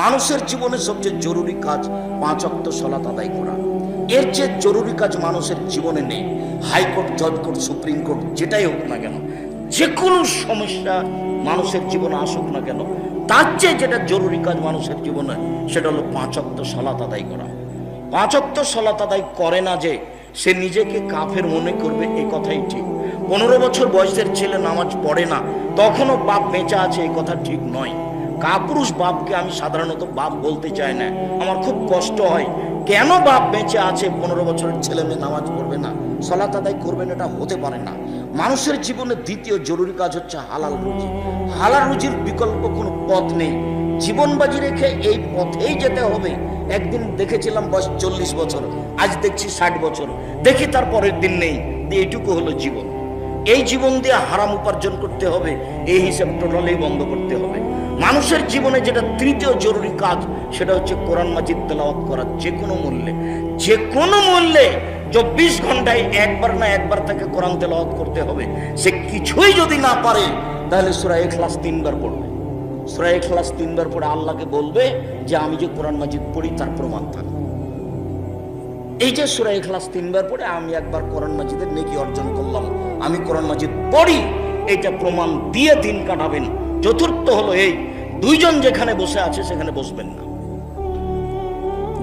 মানুষের জীবনে সবচেয়ে জরুরি কাজ 5 ওয়াক্ত সালাত আদায় করা। এর চেয়ে জরুরি কাজ মানুষের জীবনে নেই। হাইকোর্ট, জজ কোর্ট, সুপ্রিম কোর্ট যেটাই হোক না কেন, যে কোনো সমস্যা মানুষের জীবনে আসুক না কেন, তার চেয়ে যেটা জরুরি কাজ মানুষের জীবনে, সেটা হলো 5 ওয়াক্ত সালাত আদায় করা। 5 ওয়াক্ত সালাত আদায় করে না যে সে নিজেকে কাফের মনে করবে, এ কথাই ঠিক। 15 বছর বয়সের ছেলে নামাজ পড়ে না, তখনও বাপ বেঁচে আছে, এই কথা ঠিক নয়। কাপুরুষ বাপকে আমি সাধারণত বাপ বলতে চাই না, আমার খুব কষ্ট হয়। কেন বাপ বেঁচে আছে, 15 বছরের ছেলে মেয়ে নামাজ পড়বে না, সালাত আদায় করবেন, এটা হতে পারে না। মানুষের জীবনে দ্বিতীয় জরুরি কাজ হচ্ছে হালাল রুজি। হালাল রুজির বিকল্প কোনো পথ নেই। জীবন বাজি রেখে এই পথেই যেতে হবে। একদিন দেখেছিলাম বয়স 40 বছর, আজ দেখছি 60 বছর, দেখি তার পরের দিন নেই। এইটুকু হলো জীবন। এই জীবন দিয়ে হারাম উপার্জন করতে হবে, এই হিসাব টোটালি বন্ধ করতে হবে। মানুষের জীবনে যেটা তৃতীয় জরুরি কাজ, সেটা হচ্ছে কোরআন মাজিদ তেলাওয়াত করা। যে কোনো মূল্যে, যে কোনো মূল্যে 24 ঘন্টায় একবার না একবার তাকে কোরআন তেলাওয়াত করতে হবে। সে কিছুই যদি না পারে, তাহলে সূরা ইখলাস 3 বার পড়বে। সূরা ইখলাস 3 বার পড়ে আল্লাহকে বলবে যে আমি যে কোরআন মাজিদ পড়ি তার প্রমাণ থাকবে। এই যে সূরা ইখলাস 3 বার পড়ে আমি একবার কোরআন মাজিদের নেকি অর্জন করলাম, আমি কোরআন মাজিদ পড়ি, এটা প্রমাণ দিয়ে দিন কাটাবেন। চতুর্থ হলো এই, দুইজন যেখানে বসে আছে সেখানে বসবেন না।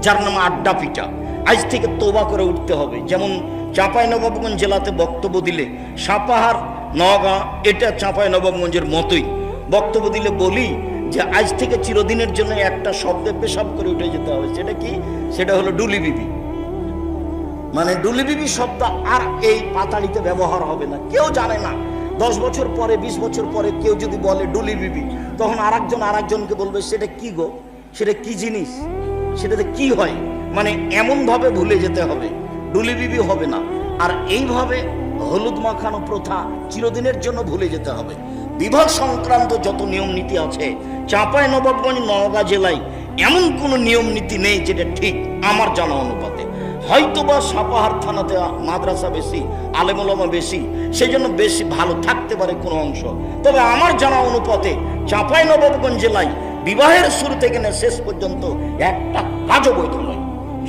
যার নাম আড্ডা পিটা, আজ থেকে তোবা করে উঠতে হবে। যেমন চাঁপাইনবাবগঞ্জ জেলাতে বক্তব্য দিলে, সাপাহার, নওগাঁ, এটা চাঁপাইনবাবগঞ্জের মতোই বক্তব্য দিলে বলি যে আজ থেকে চিরদিনের জন্য একটা শব্দে পেশাব করে উঠে যেতে হবে। সেটা কি? সেটা হলো ডুলি বিবি। মানে ডুলি বিবি শব্দ আর এই পাতাড়িতে ব্যবহার হবে না। কেউ জানে না, 10 বছর পরে, 20 বছর পরে কেউ যদি বলে ডুলি বিবি, তখন আরেকজনকে বলবে সেটা কি গো, সেটা কি জিনিস, সেটাতে কি হয়। মানে এমন ভাবে ভুলে যেতে হবে, ডুলি বিবি হবে না। আর এইভাবে হলুদ মাখানো প্রথা চিরদিনের জন্য ভুলে যেতে হবে। বিবাহ সংক্রান্ত যত নিয়ম নীতি আছে, চাঁপাইনবাবগঞ্জ, নওগাঁ জেলায় এমন কোনো নিয়ম নীতি নেই যেটা ঠিক আমার জানা অনুপাতে। হয়তোবা সাপাহার থানাতে মাদ্রাসা বেশি, আলেম ওলামা বেশি, সেই জন্য বেশি ভালো থাকতে পারে কোনো অংশ। তবে আমার জানা অনুপাতে চাঁপাইনবাবগঞ্জ জেলায় বিবাহের শুরু থেকে না শেষ পর্যন্ত একটা কাজও বৈধ নয়।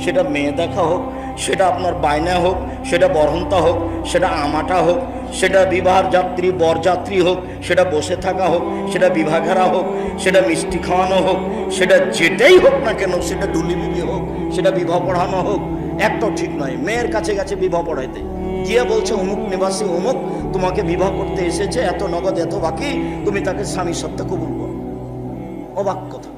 সেটা মেয়ে দেখা হোক, সেটা আপনার বায়না হোক, সেটা বরহন্তা হোক, সেটা আমাটা হোক, সেটা বিবাহ যাত্রী বরযাত্রী হোক, সেটা বসে থাকা হোক, সেটা বিবাহেরা হোক, সেটা মিষ্টি খাওয়ানো হোক, সেটা যেটাই হোক না কেন, সেটা ডুলি বিবি হোক, সেটা বিবাহ পড়ানো হোক, একটাও ঠিক নয়। মেয়ের কাছে কাছে বিবাহ পড়াইতে গিয়ে বলছে অমুক নিবাসী অমুক তোমাকে বিবাহ করতে এসেছে, এত নগদ এত বাকি, তুমি তাকে স্বামী সত্ত্বে কবুল করো। অবাক কথা।